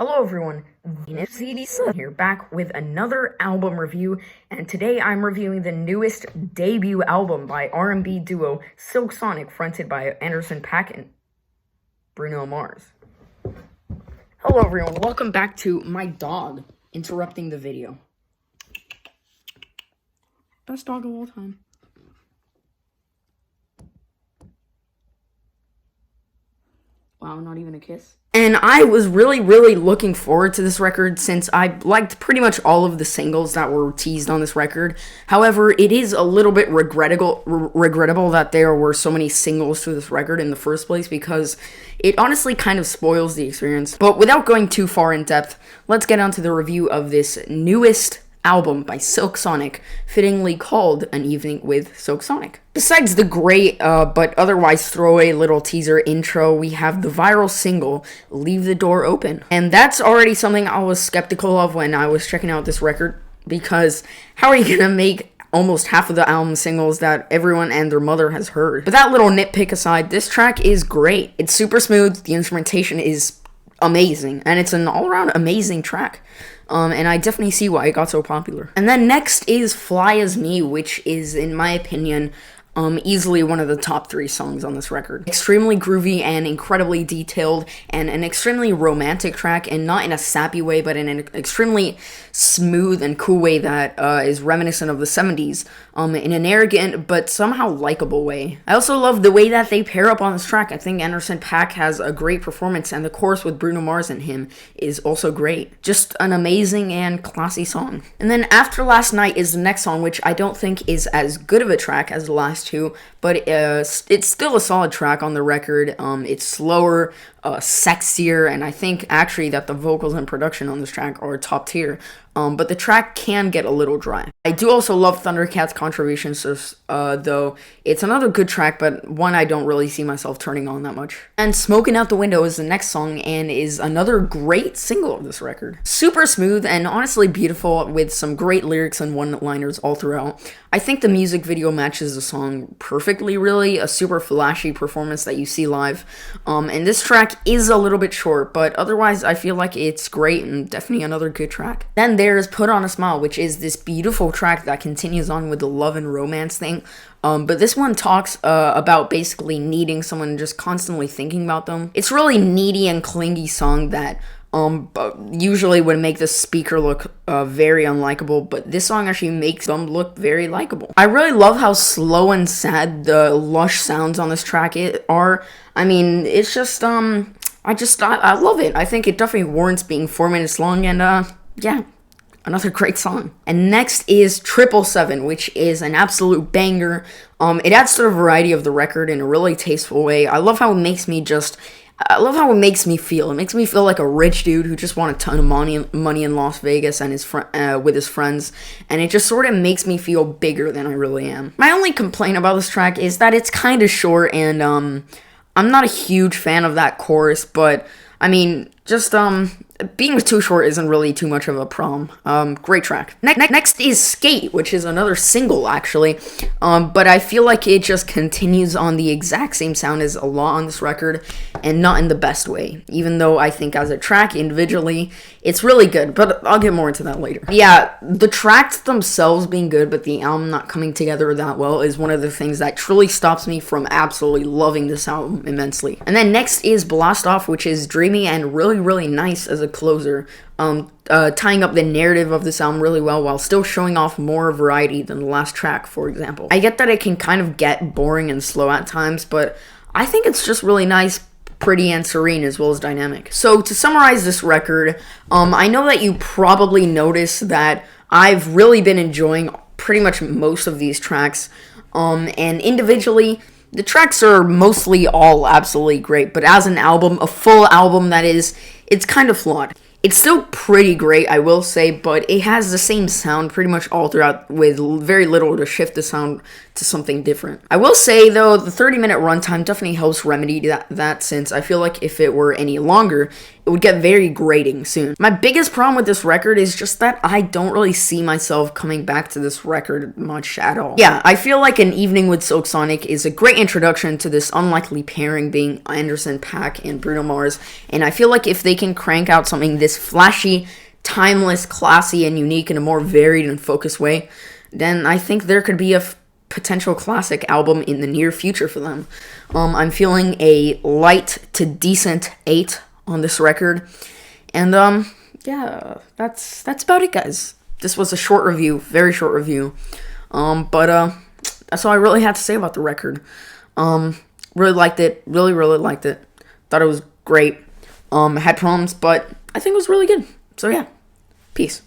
Hello everyone, Venus CD7 here, back with another album review, and today I'm reviewing the newest debut album by R&B duo Silk Sonic, fronted by Anderson.Paak and Bruno Mars. Hello everyone, welcome back to my dog interrupting the video. Best dog of all time. Wow, not even a kiss. And I was really looking forward to this record since I liked pretty much all of the singles that were teased on this record. However, it is a little bit regrettable that there were so many singles to this record in the first place because it honestly kind of spoils the experience. But without going too far in depth, let's get on to the review of this newest album by Silk Sonic, fittingly called An Evening with Silk Sonic. Besides the great, but otherwise throwaway little teaser intro, we have the viral single, Leave the Door Open. And that's already something I was skeptical of when I was checking out this record, because how are you gonna make almost half of the album singles that everyone and their mother has heard? But that little nitpick aside, this track is great. It's super smooth, the instrumentation is amazing, and it's an all-around amazing track. And I definitely see why it got so popular. And then next is Fly As Me, which is, in my opinion, easily one of the top 3 songs on this record. Extremely groovy and incredibly detailed, and an extremely romantic track, and not in a sappy way, but in an extremely smooth and cool way that is reminiscent of the 70s, in an arrogant but somehow likable way. I also love the way that they pair up on this track. I think Anderson.Paak has a great performance, and the chorus with Bruno Mars and him is also great. Just an amazing and classy song. And then After Last Night is the next song, which I don't think is as good of a track as the last two, but it's still a solid track on the record. It's slower, sexier, and I think actually that the vocals and production on this track are top tier. But the track can get a little dry. I do also love Thundercat's contributions, though it's another good track, but one I don't really see myself turning on that much. And Smokin' Out the Window is the next song, and is another great single of this record. Super smooth and honestly beautiful, with some great lyrics and one-liners all throughout. I think the music video matches the song perfectly, really. A super flashy performance that you see live. And this track is a little bit short, but otherwise I feel like it's great and definitely another good track. Then there's Put On a Smile, which is this beautiful track that continues on with the love and romance thing. But this one talks about basically needing someone and just constantly thinking about them. It's really needy and clingy song that usually would make the speaker look very unlikable, but this song actually makes them look very likable. I really love how slow and sad the lush sounds on this track are. I mean, it's just I love it. I think it definitely warrants being 4 minutes long, and yeah, another great song. And next is 777, which is an absolute banger. It adds to the variety of the record in a really tasteful way. I love how it makes me feel. It makes me feel like a rich dude who just won a ton of money in Las Vegas and with his friends, and it just sort of makes me feel bigger than I really am. My only complaint about this track is that it's kind of short, and I'm not a huge fan of that chorus, but I mean, just being too short isn't really too much of a problem. Great track. Next is Skate, which is another single, actually. But I feel like it just continues on the exact same sound as a lot on this record, and not in the best way. Even though I think as a track individually, it's really good, but I'll get more into that later. Yeah, the tracks themselves being good, but the album not coming together that well is one of the things that truly stops me from absolutely loving this album immensely. And then next is Blastoff, which is dreamy and really nice as a closer, tying up the narrative of this album really well while still showing off more variety than the last track, for example. I get that it can kind of get boring and slow at times, but I think it's just really nice, pretty, and serene, as well as dynamic. So to summarize this record, I know that you probably noticed that I've really been enjoying pretty much most of these tracks, and individually, the tracks are mostly all absolutely great, but as an album, a full album that is, it's kind of flawed. It's still pretty great, I will say, but it has the same sound pretty much all throughout, with very little to shift the sound to something different. I will say, though, the 30-minute runtime definitely helps remedy that, since I feel like if it were any longer, it would get very grating soon. My biggest problem with this record is just that I don't really see myself coming back to this record much at all. Yeah, I feel like An Evening with Silk Sonic is a great introduction to this unlikely pairing being Anderson.Paak and Bruno Mars, and I feel like if they can crank out something this flashy, timeless, classy, and unique in a more varied and focused way, then I think there could be a potential classic album in the near future for them. I'm feeling a light to decent 8 on this record, and yeah, that's about it, guys. This was a short review, very short review, but that's all I really had to say about the record. Really liked it, really liked it. Thought it was great. Had problems, but I think it was really good. So yeah, peace.